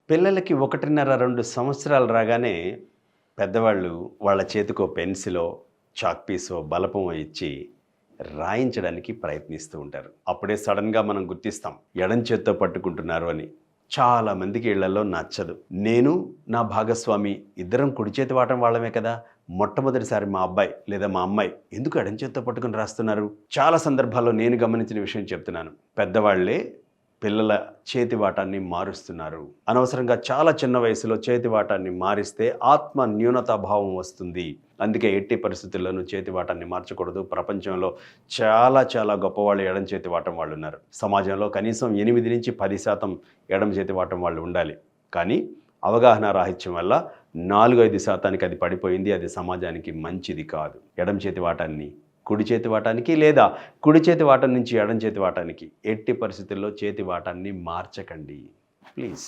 పిల్లలకి 1.5, 2 సంవత్సరాలు రాగానే పెద్దవాళ్ళు వాళ్ళ చేతికో పెన్సిలో, చాక్ పీసో, బలపమో ఇచ్చి రాయించడానికి ప్రయత్నిస్తూ ఉంటారు. అప్పుడే సడెన్‌గా మనం గుర్తిస్తాం. ఎడం చేత్తో పట్టుకుంటున్నారు అని. చాలా మందికి ఇళ్లలో నచ్చదు. నేను, నా భాగస్వామి ఇద్దరం కుడి చేతి వాటం వాళ్ళమే కదా! మొట్టమొదటిసారి మా అబ్బాయి లేదా మా అమ్మాయి ఎందుకు ఎడం చేత్తో పట్టుకొని రాస్తున్నారు? చాలా సందర్భాల్లో నేను గమనించిన విషయం చెప్తున్నాను. పెద్దవాళ్ళే పిల్లల చేతి వాటాన్ని మారుస్తున్నారు. అనవసరంగా చాలా చిన్న వయసులో చేతి వాటాన్ని మారిస్తే ఆత్మ న్యూనతాభావం వస్తుంది. అందుకే ఎట్టి పరిస్థితుల్లోనూ చేతి వాటాన్ని మార్చకూడదు. ప్రపంచంలో చాలా చాలా గొప్పవాళ్ళు ఎడమ చేతి వాటం వాళ్ళున్నారు. సమాజంలో కనీసం 8-10% ఎడమ చేతి వాటం వాళ్ళు ఉండాలి. కానీ అవగాహన రాహిత్యం వల్ల 4-5% అది పడిపోయింది. అది సమాజానికి మంచిది కాదు. ఎడమ చేతి వాటాన్ని కుడి చేతి వాటానికి లేదా కుడి చేతి వాటం నుంచి ఎడం చేతి వాటానికి ఎట్టి పరిస్థితుల్లో చేతి వాటాన్ని మార్చకండి. ప్లీజ్.